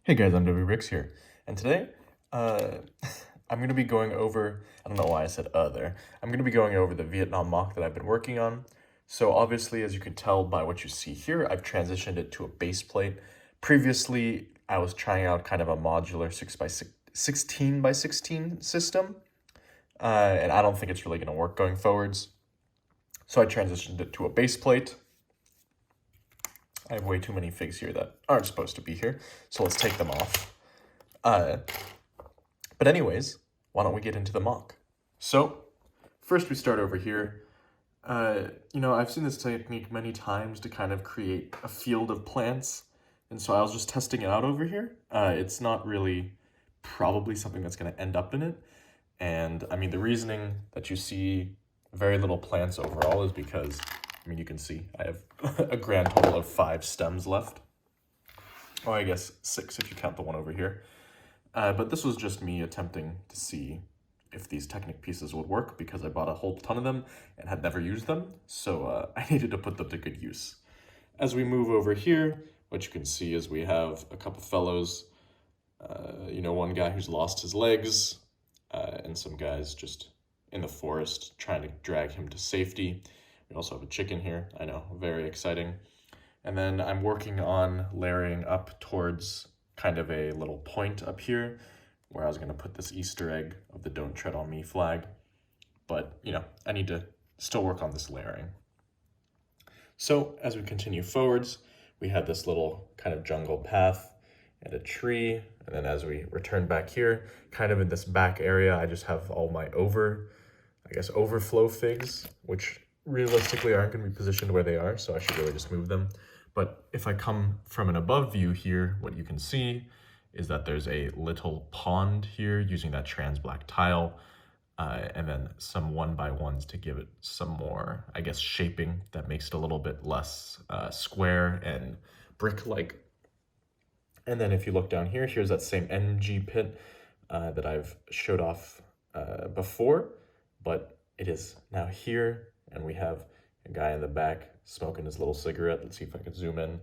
Hey guys, I'm WRix here, and today, uh, I'm going to be going over, I don't know why I said other, I'm going to be going over the Vietnam MOC that I've been working on. So obviously, as you can tell by what you see here, I've transitioned it to a base plate. Previously, I was trying out kind of a modular 16 by 16 system, and I don't think it's really going to work going forwards. So I transitioned it to a base plate. I have way too many figs here that aren't supposed to be here, so let's take them off. But anyways, why don't we get into the MOC? So, first we start over here. I've seen this technique many times to kind of create a field of plants, and so I was just testing it out over here. It's not really probably something that's going to end up in it, and I mean, the reasoning that you see very little plants overall is because, I mean, you can see I have a grand total of 5 stems left. Oh, I guess 6 if you count the one over here. But this was just me attempting to see if these Technic pieces would work because I bought a whole ton of them and had never used them, so I needed to put them to good use. As we move over here, what you can see is we have a couple fellows, one guy who's lost his legs, and some guys just in the forest trying to drag him to safety. We also have a chicken here, I know, very exciting. And then I'm working on layering up towards kind of a little point up here where I was going to put this Easter egg of the Don't Tread on Me flag. But, I need to still work on this layering. So as we continue forwards, we have this little kind of jungle path and a tree. And then as we return back here, kind of in this back area, I just have all my overflow figs, which realistically aren't going to be positioned where they are, so I should really just move them. But if I come from an above view here, what you can see is that there's a little pond here using that trans black tile, and then some 1x1s to give it some more, shaping that makes it a little bit less square and brick-like. And then if you look down here, here's that same NG pit that I've showed off before, but it is now here, and we have a guy in the back smoking his little cigarette. Let's see if I can zoom in.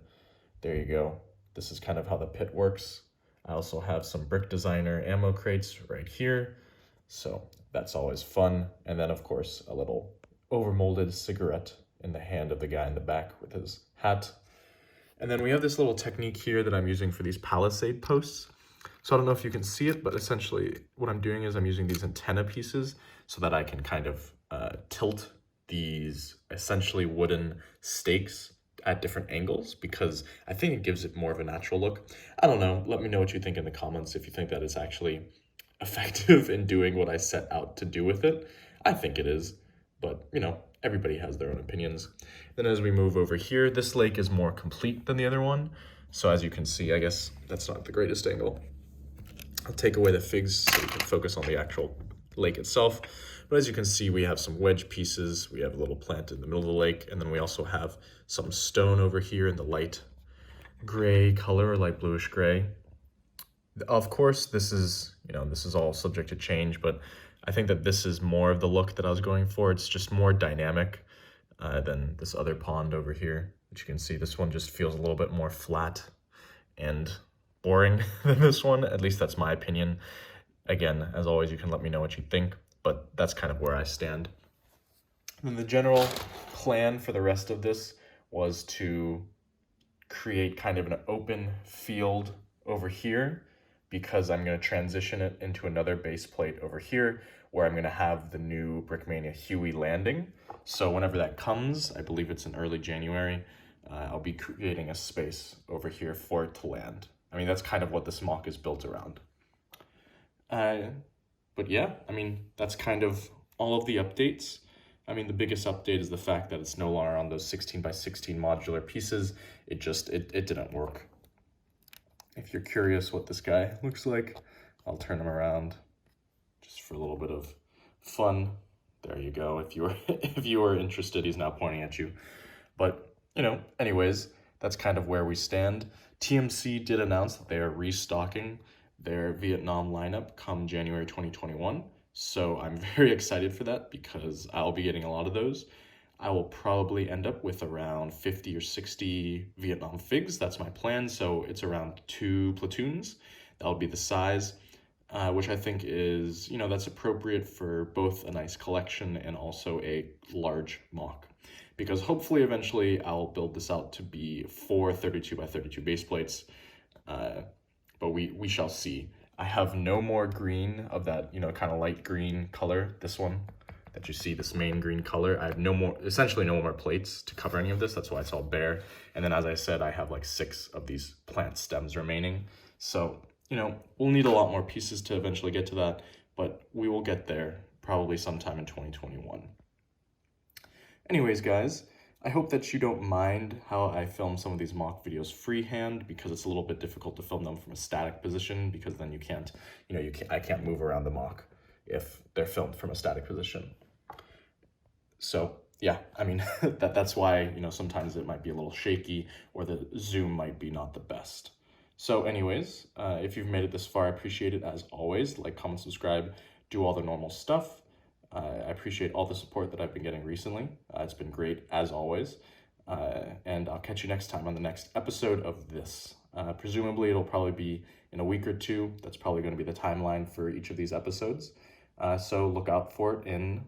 There you go. This is kind of how the pit works. I also have some Brick Designer ammo crates right here, so that's always fun. And then, of course, a little overmolded cigarette in the hand of the guy in the back with his hat. And then we have this little technique here that I'm using for these palisade posts. So I don't know if you can see it, but essentially what I'm doing is I'm using these antenna pieces so that I can kind of tilt these essentially wooden stakes at different angles, because I think it gives it more of a natural look. I don't know. Let me know what you think in the comments if you think that it's actually effective in doing what I set out to do with it. I think it is, but everybody has their own opinions. Then as we move over here, this lake is more complete than the other one. So as you can see, I guess that's not the greatest angle. I'll take away the figs so we can focus on the actual lake itself. But as you can see, we have some wedge pieces. We have a little plant in the middle of the lake. And then we also have some stone over here in the light gray color, or light bluish gray. Of course, this is all subject to change, but I think that this is more of the look that I was going for. It's just more dynamic than this other pond over here, which you can see. This one just feels a little bit more flat and boring than this one. At least that's my opinion. Again, as always, you can let me know what you think, but that's kind of where I stand. And then the general plan for the rest of this was to create kind of an open field over here, because I'm going to transition it into another base plate over here where I'm going to have the new Brickmania Huey landing. So whenever that comes, I believe it's in early January, I'll be creating a space over here for it to land. I mean, that's kind of what this MOC is built around. But yeah, I mean, that's kind of all of the updates. I mean, the biggest update is the fact that it's no longer on those 16 by 16 modular pieces. It didn't work. If you're curious what this guy looks like, I'll turn him around just for a little bit of fun. There you go. If you were interested, he's now pointing at you. But, anyways, that's kind of where we stand. TMC did announce that they are restocking their Vietnam lineup come January 2021. So I'm very excited for that because I'll be getting a lot of those. I will probably end up with around 50 or 60 Vietnam figs. That's my plan. So it's around 2 platoons. That'll be the size, which I think is, that's appropriate for both a nice collection and also a large MOC. Because hopefully eventually I'll build this out to be 4 32 by 32 base plates, but we shall see. I have no more green of that, kind of light green color, this one that you see, this main green color. I have essentially no more plates to cover any of this. That's why it's all bare. And then, as I said, I have like 6 of these plant stems remaining. So, we'll need a lot more pieces to eventually get to that, but we will get there probably sometime in 2021. Anyways, guys, I hope that you don't mind how I film some of these MOC videos freehand, because it's a little bit difficult to film them from a static position, because then I can't move around the MOC if they're filmed from a static position. So yeah, I mean, that's why, sometimes it might be a little shaky, or the zoom might be not the best. So anyways, if you've made it this far, I appreciate it as always. Like, comment, subscribe, do all the normal stuff. I appreciate all the support that I've been getting recently. It's been great as always. And I'll catch you next time on the next episode of this. Presumably it'll probably be in a week or 2. That's probably going to be the timeline for each of these episodes. So look out for it in,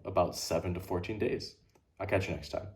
about 7 to 14 days. I'll catch you next time.